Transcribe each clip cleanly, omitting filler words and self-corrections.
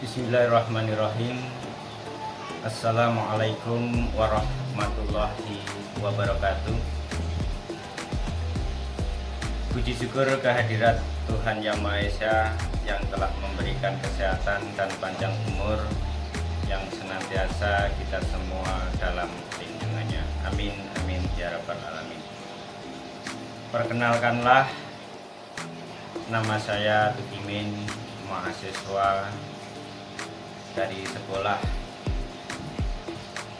Bismillahirrahmanirrahim. Assalamualaikum warahmatullahi wabarakatuh. Puji syukur kehadirat Tuhan Yang Maha Esa yang telah memberikan kesehatan dan panjang umur yang senantiasa kita semua dalam lindungannya. Amin, amin, ya rabbal alamin. Perkenalkanlah, nama saya Tukimin, mahasiswa dari Sekolah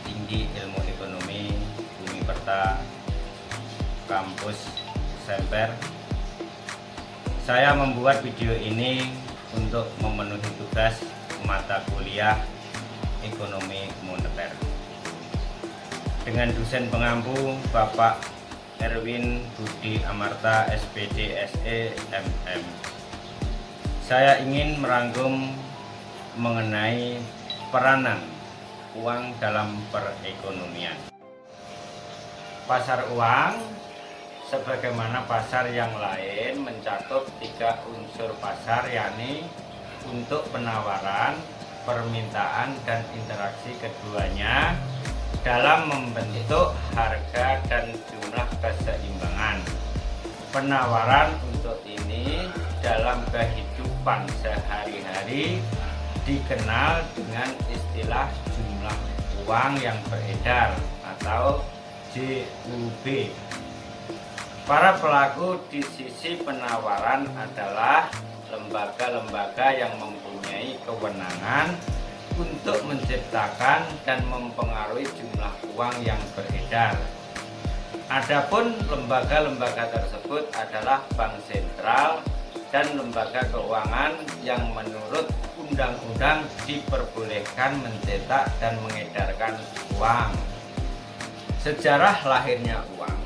Tinggi Ilmu Ekonomi Bumi Perta, Kampus Semper. Saya membuat video ini untuk memenuhi tugas mata kuliah Ekonomi Moneter dengan dosen pengampu Bapak Erwin Budi Amarta SPD SE MM. Saya ingin merangkum mengenai peranan uang dalam perekonomian. Pasar uang sebagaimana pasar yang lain mencakup 3 unsur pasar, yakni untuk penawaran, permintaan, dan interaksi keduanya dalam membentuk harga dan jumlah keseimbangan. Penawaran untuk ini dalam kehidupan sehari-hari dikenal dengan istilah jumlah uang yang beredar atau JUB. Para pelaku di sisi penawaran adalah lembaga-lembaga yang mempunyai kewenangan untuk menciptakan dan mempengaruhi jumlah uang yang beredar. Adapun lembaga-lembaga tersebut adalah bank sentral dan lembaga keuangan yang menurut undang-undang diperbolehkan mencetak dan mengedarkan uang. Sejarah lahirnya uang.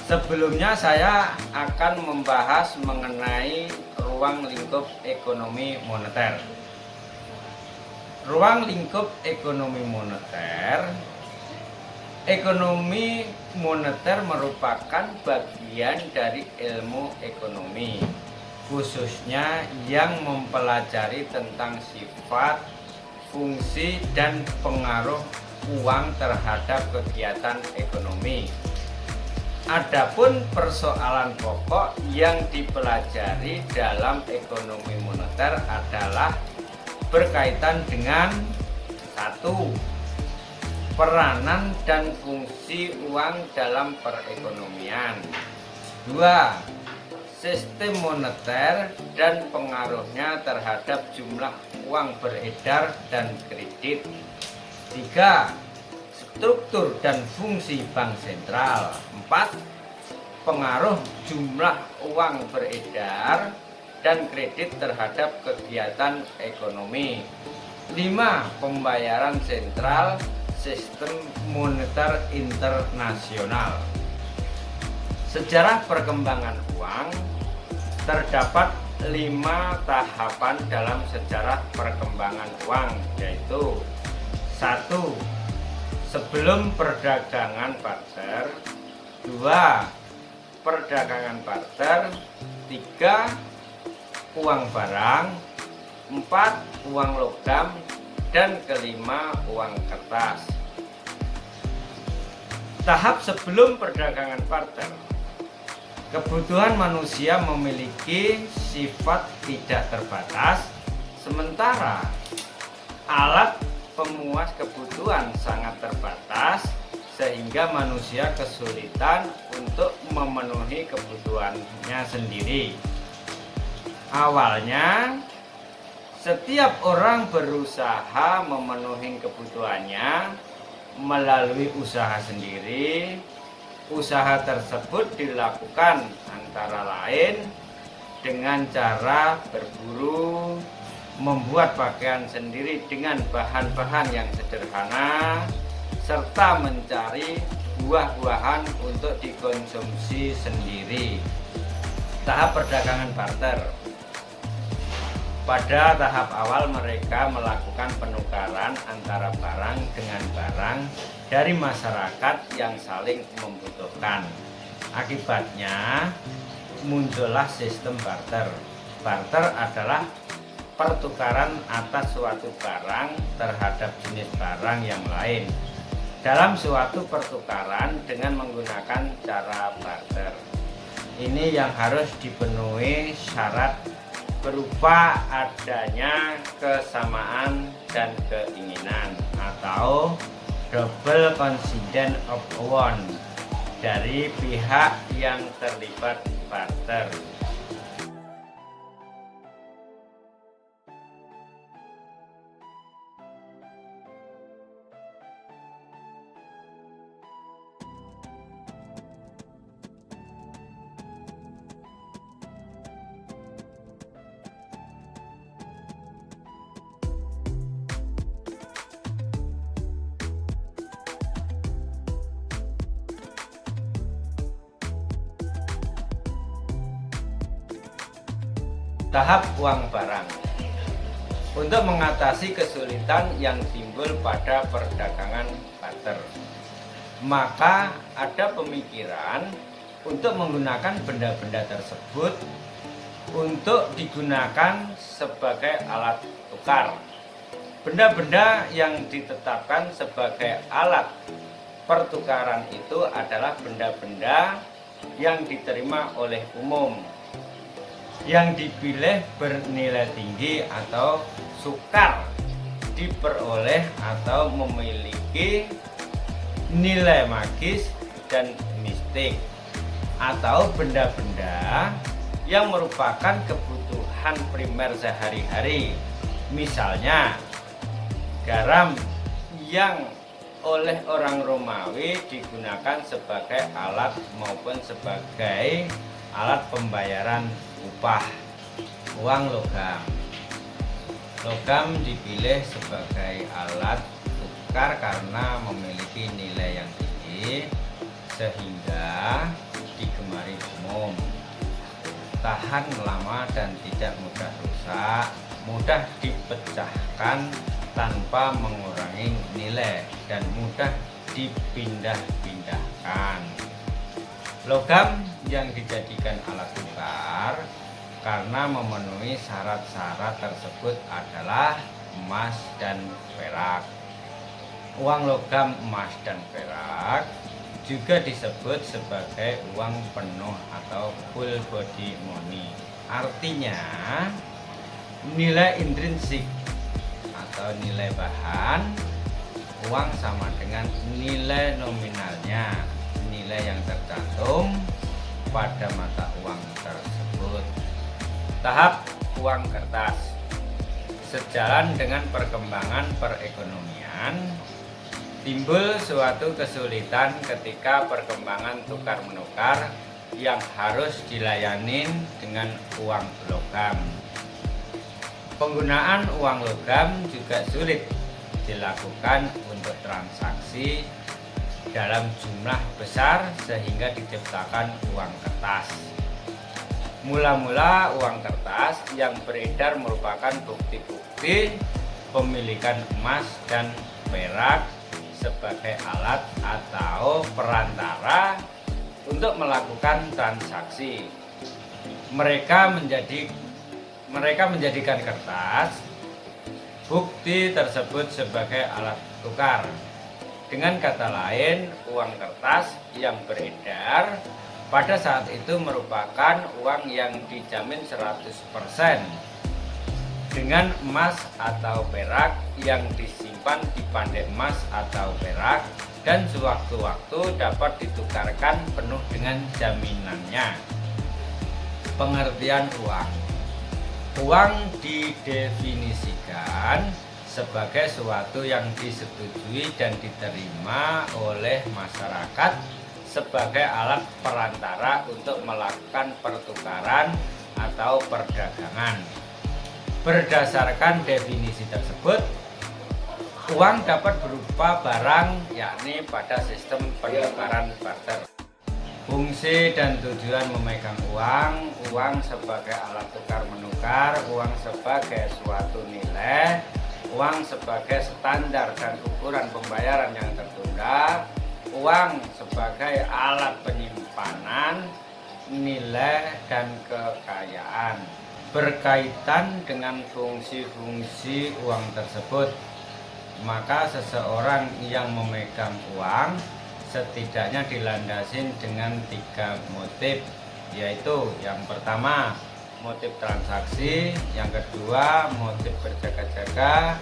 Sebelumnya saya akan membahas mengenai ruang lingkup ekonomi moneter. Ruang lingkup ekonomi moneter. Ekonomi moneter merupakan bagian dari ilmu ekonomi, khususnya yang mempelajari tentang sifat, fungsi, dan pengaruh uang terhadap kegiatan ekonomi. Adapun persoalan pokok yang dipelajari dalam ekonomi moneter adalah berkaitan dengan 1. Peranan dan fungsi uang dalam perekonomian. 2. Sistem moneter dan pengaruhnya terhadap jumlah uang beredar dan kredit. 3. Struktur dan fungsi bank sentral. 4. Pengaruh jumlah uang beredar dan kredit terhadap kegiatan ekonomi. 5. Pembayaran sentral sistem moneter internasional. Sejarah perkembangan uang. Terdapat 5 tahapan dalam sejarah perkembangan uang, yaitu 1. Sebelum perdagangan barter. 2. Perdagangan barter. 3. Uang barang. 4. Uang logam. Dan kelima, uang kertas. Tahap sebelum perdagangan barter. Kebutuhan manusia memiliki sifat tidak terbatas, sementara alat pemuas kebutuhan sangat terbatas, sehingga manusia kesulitan untuk memenuhi kebutuhannya sendiri. Awalnya, setiap orang berusaha memenuhi kebutuhannya melalui usaha sendiri. Usaha tersebut dilakukan antara lain dengan cara berburu, membuat pakaian sendiri dengan bahan-bahan yang sederhana, serta mencari buah-buahan untuk dikonsumsi sendiri. Tahap perdagangan barter. Pada tahap awal mereka melakukan penukaran antara barang dengan barang dari masyarakat yang saling membutuhkan. Akibatnya muncullah sistem barter. Barter adalah pertukaran atas suatu barang terhadap jenis barang yang lain dalam suatu pertukaran dengan menggunakan cara barter. Ini yang harus dipenuhi syarat berupa adanya kesamaan dan keinginan atau double consent of one dari pihak yang terlibat barter. Tahap uang barang. Untuk mengatasi kesulitan yang timbul pada perdagangan barter, maka ada pemikiran untuk menggunakan benda-benda tersebut untuk digunakan sebagai alat tukar. Benda-benda yang ditetapkan sebagai alat pertukaran itu adalah benda-benda yang diterima oleh umum, yang dipilih bernilai tinggi atau sukar diperoleh atau memiliki nilai magis dan mistik, atau benda-benda yang merupakan kebutuhan primer sehari-hari. Misalnya garam yang oleh orang Romawi digunakan sebagai alat maupun sebagai alat pembayaran upah. Uang logam. Logam dipilih sebagai alat tukar karena memiliki nilai yang tinggi sehingga digemari umum, tahan lama dan tidak mudah rusak, mudah dipecahkan tanpa mengurangi nilai, dan mudah dipindah-pindahkan. Logam yang dijadikan alat tukar karena memenuhi syarat-syarat tersebut adalah emas dan perak. Uang logam emas dan perak juga disebut sebagai uang penuh atau full body money. Artinya nilai intrinsik atau nilai bahan uang sama dengan nilai nominalnya, nilai yang tercantum pada mata uang tersebut. Tahap uang kertas. Sejalan dengan perkembangan perekonomian, timbul suatu kesulitan ketika perkembangan tukar menukar yang harus dilayani dengan uang logam. Penggunaan uang logam juga sulit dilakukan untuk transaksi dalam jumlah besar sehingga diciptakan uang kertas. Mula-mula uang kertas yang beredar merupakan bukti-bukti pemilikan emas dan perak sebagai alat atau perantara untuk melakukan transaksi. Mereka menjadikan kertas bukti tersebut sebagai alat tukar. Dengan kata lain, uang kertas yang beredar pada saat itu merupakan uang yang dijamin 100% dengan emas atau perak yang disimpan di pandai emas atau perak dan sewaktu-waktu dapat ditukarkan penuh dengan jaminannya. Pengertian uang. Uang didefinisikan sebagai sesuatu yang disetujui dan diterima oleh masyarakat sebagai alat perantara untuk melakukan pertukaran atau perdagangan. Berdasarkan definisi tersebut, uang dapat berupa barang, yakni pada sistem penukaran barter. Fungsi dan tujuan memegang uang sebagai alat tukar menukar, uang sebagai suatu nilai, uang sebagai standar dan ukuran pembayaran yang tertunda, uang sebagai alat penyimpanan nilai dan kekayaan. berkaitan dengan fungsi-fungsi uang tersebut. Maka seseorang yang memegang uang setidaknya dilandasin dengan 3 motif, yaitu yang pertama motif transaksi, yang kedua motif berjaga-jaga,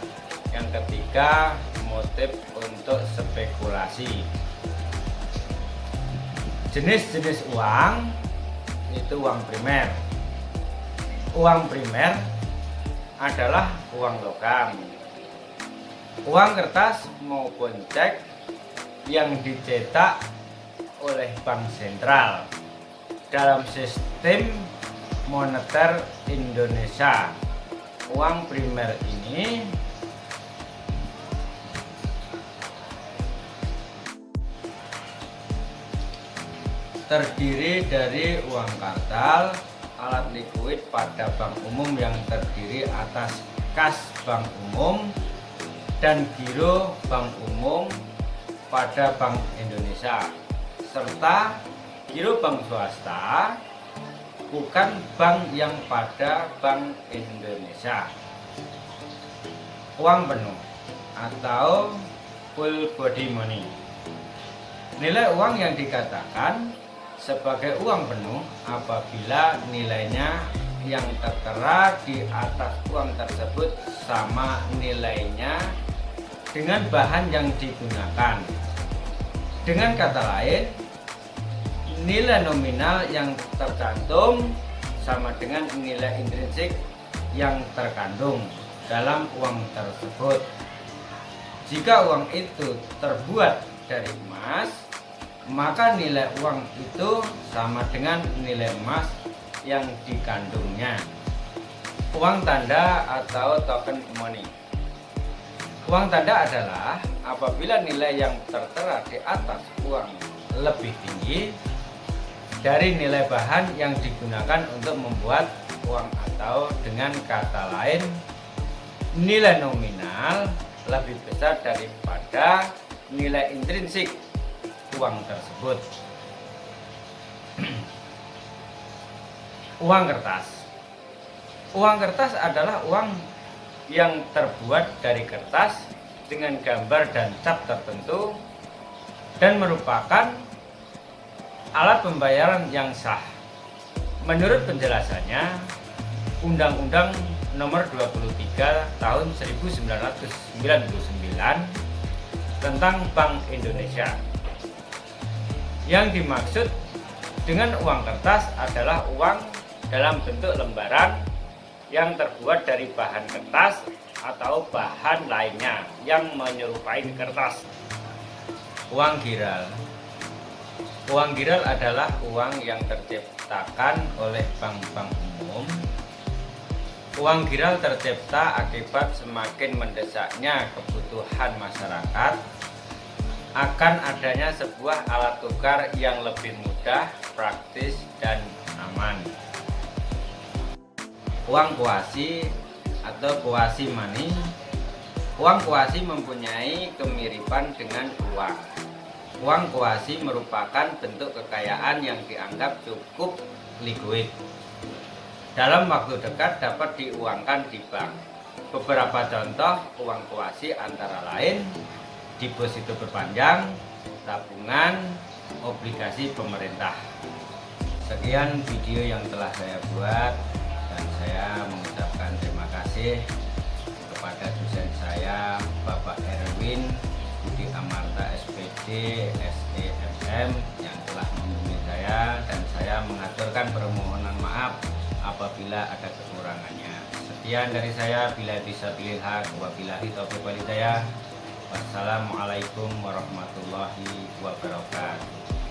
yang ketiga motif untuk spekulasi. Jenis-jenis uang itu uang primer. Uang primer adalah uang logam, uang kertas maupun cek yang dicetak oleh bank sentral dalam sistem moneter Indonesia. Uang primer ini terdiri dari uang kartal, alat likuid pada bank umum yang terdiri atas kas bank umum dan giro bank umum pada Bank Indonesia, serta giro bank swasta bukan bank yang pada Bank Indonesia. Uang penuh atau full body money. Nilai uang yang dikatakan sebagai uang penuh apabila nilainya yang tertera di atas uang tersebut sama nilainya dengan bahan yang digunakan. Dengan kata lain, nilai nominal yang tercantum sama dengan nilai intrinsik yang terkandung dalam uang tersebut. Jika uang itu terbuat dari emas, maka nilai uang itu sama dengan nilai emas yang dikandungnya. Uang tanda atau token money. Uang tanda adalah apabila nilai yang tertera di atas uang lebih tinggi dari nilai bahan yang digunakan untuk membuat uang, atau dengan kata lain nilai nominal lebih besar daripada nilai intrinsik uang tersebut. Uang kertas. Uang kertas adalah uang yang terbuat dari kertas dengan gambar dan cap tertentu dan merupakan alat pembayaran yang sah. Menurut penjelasannya, Undang-Undang Nomor 23 Tahun 1999 tentang Bank Indonesia. Yang dimaksud dengan uang kertas adalah uang dalam bentuk lembaran yang terbuat dari bahan kertas atau bahan lainnya yang menyerupai kertas. Uang giral. Uang giral adalah uang yang terciptakan oleh bank-bank umum. Uang giral tercipta akibat semakin mendesaknya kebutuhan masyarakat akan adanya sebuah alat tukar yang lebih mudah, praktis, dan aman. Uang kuasi atau kuasi money. Uang kuasi mempunyai kemiripan dengan uang. Uang kuasi merupakan bentuk kekayaan yang dianggap cukup likuid. Dalam waktu dekat dapat diuangkan di bank. Beberapa contoh uang kuasi antara lain deposito berpanjang, tabungan, obligasi pemerintah. Sekian video yang telah saya buat, dan saya mengucapkan terima kasih kepada dosen saya Bapak Erwin Budi Amarta SPD SEMM yang telah membimbing saya, dan saya mengaturkan permohonan maaf apabila ada kekurangannya. Sekian dari saya, bila bisa pilih hak, wabillahi taufiq walhidayah. Wassalamualaikum warahmatullahi wabarakatuh.